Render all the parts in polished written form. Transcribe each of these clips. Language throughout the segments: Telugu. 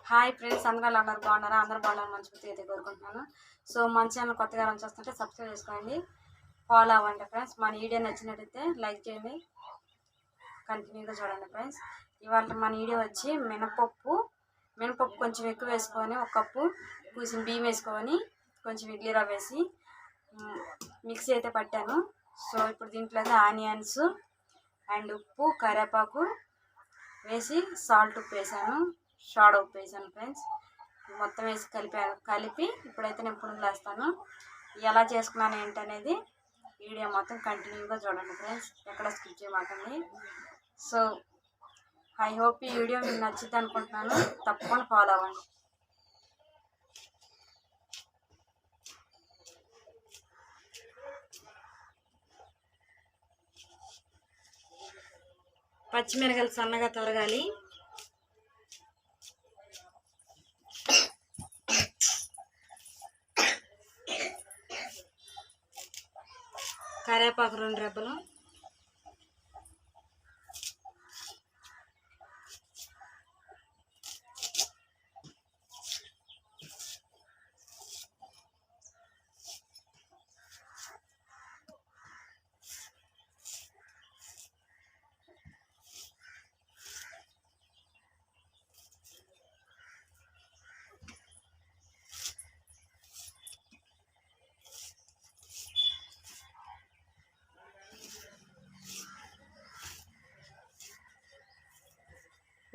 హాయ్ ఫ్రెండ్స్, అందరూ బాగున్నారా? అందరూ బాగున్నారు, మంచి అయితే కోరుకుంటున్నాను. సో మన ఛానల్ కొత్తగా రన్ చేస్తుంటే సబ్స్క్రైబ్ చేసుకోండి, ఫాలో అవ్వండి ఫ్రెండ్స్. మన వీడియో నచ్చినట్టయితే లైక్ చేయండి, కంటిన్యూగా చూడండి ఫ్రెండ్స్. ఇవాళ మన వీడియో వచ్చి మినపప్పు కొంచెం ఎక్కువ వేసుకొని, ఒక కప్పు కూసిన బియ్యం వేసుకొని, కొంచెం ఇడ్లీ రవ్వ వేసి మిక్సీ అయితే పట్టాను. సో ఇప్పుడు దీంట్లో ఆనియన్స్ అండ్ ఉప్పు, కరివేపాకు వేసి సాల్ట్ ఉప్పు వేసాను, షాడ్ ఉప్పు వేసాను ఫ్రెండ్స్. మొత్తం వేసి కలిపి ఇప్పుడైతే నేను పునుగులు వేస్తాను. ఎలా చేసుకున్నాను ఏంటనేది వీడియో మొత్తం కంటిన్యూగా చూడండి ఫ్రెండ్స్, ఎక్కడ స్కిప్ చేయమాకండి. సో ఐ హోప్ ఈ వీడియో మీకు నచ్చింది అనుకుంటున్నాను, తప్పకుండా ఫాలో అవ్వండి. పచ్చిమిరకాయలు సన్నగా తొరగాలి. కరివేపాకు 2 రెబ్బలు,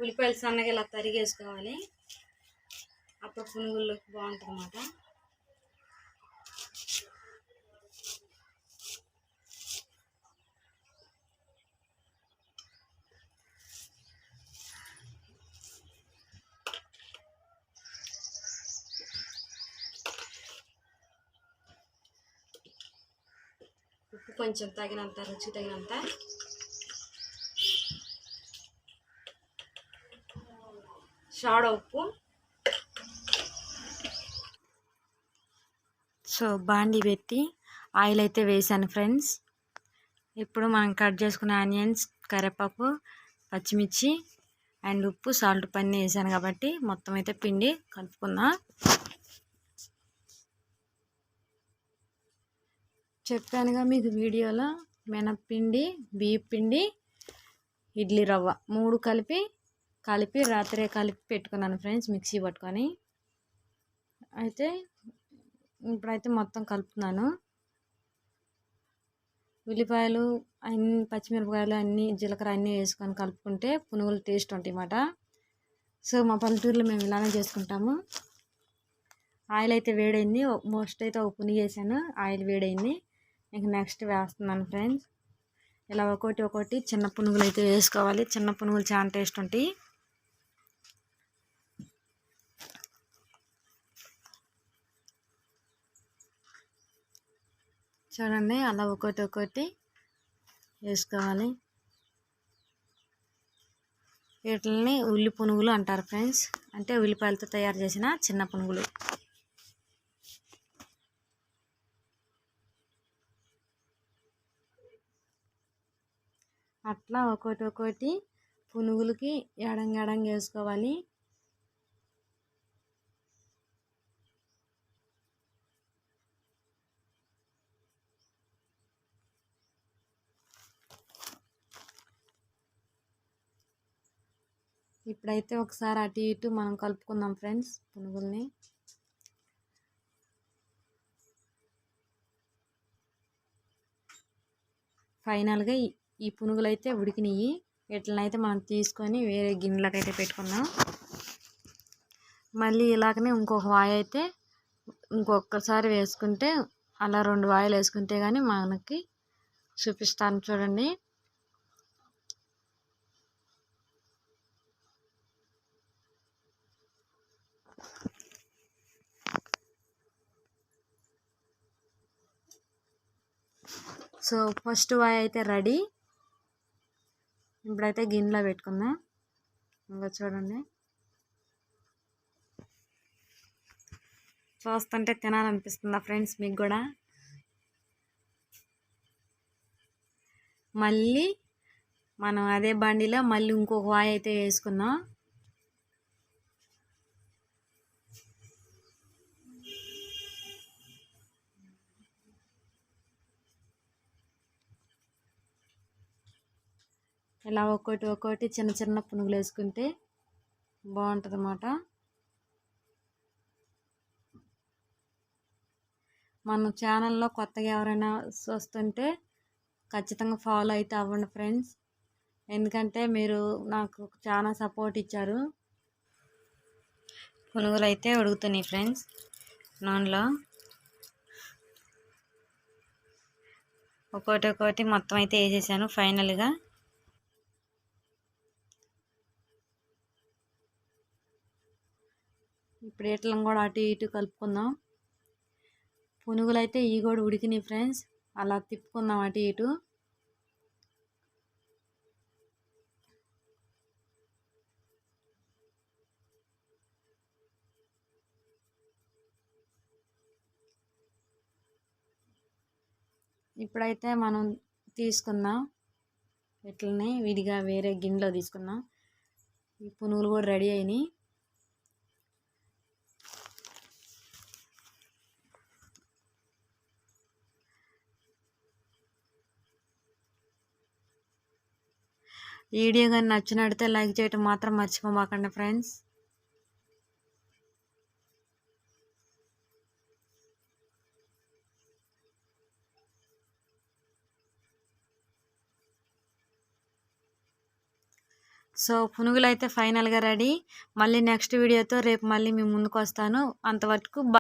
ఉల్లిపాయలు సన్నగా ఇలా తరిగేసుకోవాలి, అప్పుడు పునుగుల్లోకి బాగుంటుంది అన్నమాట. ఉప్పు కొంచెం తగినంత, రుచి తగినంత. షాడ ఉప్పు. సో బాండి పెట్టి ఆయిల్ అయితే వేసాను ఫ్రెండ్స్. ఇప్పుడు మనం కట్ చేసుకున్న ఆనియన్స్, కరివేపాకు, పచ్చిమిర్చి అండ్ ఉప్పు, సాల్ట్ పన్నీ వేసాను కాబట్టి మొత్తం అయితే పిండి కలుపుకుందాం. చెప్పానుగా మీకు వీడియోలో, మినప్పిండి, బియ్యం పిండి, ఇడ్లీ రవ్వ 3 కలిపి రాత్రే కలిపి పెట్టుకున్నాను ఫ్రెండ్స్, మిక్సీ పట్టుకొని. అయితే ఇప్పుడైతే మొత్తం కలుపుతున్నాను. ఉల్లిపాయలు అన్ని, పచ్చిమిరపకాయలు అన్నీ, జీలకర్ర అన్నీ వేసుకొని కలుపుకుంటే పునుగులు టేస్ట్ ఉంటాయి అన్నమాట. సో మా పల్లెటూరులో మేము ఇలానే చేసుకుంటాము. ఆయిల్ అయితే వేడైంది, మోస్ట్ అయితే ఒక పునుగు వేసాను, ఆయిల్ వేడైంది. ఇంక నెక్స్ట్ వేస్తున్నాను ఫ్రెండ్స్. ఇలా ఒక్కొక్కటి చిన్న పునుగులు అయితే వేసుకోవాలి, చిన్న పునుగులు చాలా టేస్ట్ ఉంటాయి. చూడండి, అలా ఒక్కొక్కటి వేసుకోవాలి. వీటిని ఉల్లి పునుగులు అంటారు ఫ్రెండ్స్, అంటే ఉల్లిపాయలతో తయారు చేసిన చిన్న పునుగులు. అట్లా ఒక్కొక్కటి పునుగులకి ఎడంగా వేసుకోవాలి. ఇప్పుడైతే ఒకసారి అటు ఇటు మనం కలుపుకుందాం ఫ్రెండ్స్ పునుగుల్ని. ఫైనల్గా ఈ పునుగులు అయితే ఉడికినాయి. వీటినైతే మనం తీసుకొని వేరే గిన్నెలకు అయితే పెట్టుకుందాం. మళ్ళీ ఇలాగనే ఇంకొక వాయి అయితే ఇంకొకసారి వేసుకుంటే, అలా 2 వాయిలు వేసుకుంటే కానీ మనకి చూపిస్తాను చూడండి. సో ఫస్ట్ వాయి అయితే రెడీ. ఇప్పుడైతే గిన్నెలో పెట్టుకుందాం. ఇంకా చూడండి, చూస్తుంటే తినాలనిపిస్తుందా ఫ్రెండ్స్ మీకు కూడా? మళ్ళీ మనం అదే బండిలో మళ్ళీ ఇంకొక వాయి అయితే వేసుకుందాం. ఇలా ఒక్కొక్కటి చిన్న చిన్న పునుగులు వేసుకుంటే బాగుంటుంది అన్నమాట. మన ఛానల్లో కొత్తగా ఎవరైనా వస్తుంటే ఖచ్చితంగా ఫాలో అయితే అవ్వండి ఫ్రెండ్స్. ఎందుకంటే మీరు నాకు చాలా సపోర్ట్ ఇచ్చారు. పునుగులు అయితే ఉడుకుతున్నాయి ఫ్రెండ్స్ నూనెలో. ఒక్కొక్కటి మొత్తం అయితే వేసేసాను ఫైనల్గా. ఇప్పుడు వీటిని కూడా అటు ఇటు కలుపుకుందాం. పునుగులు అయితే ఇవి కూడా ఉడికినాయి ఫ్రెండ్స్. అలా తిప్పుకుందాం అటు ఇటు. ఇప్పుడైతే మనం తీసుకుందాం వీటిని విడిగా వేరే గిన్నెలో తీసుకుందాం. ఈ పునుగులు కూడా రెడీ అయినాయి. ఈ వీడియో కానీ నచ్చినట్లయితే లైక్ చేయటం మాత్రం మర్చిపోమాకండి ఫ్రెండ్స్. సో పునుగులు అయితే ఫైనల్గా రెడీ. మళ్ళీ నెక్స్ట్ వీడియోతో రేపు మళ్ళీ మీ ముందుకు వస్తాను. అంతవరకు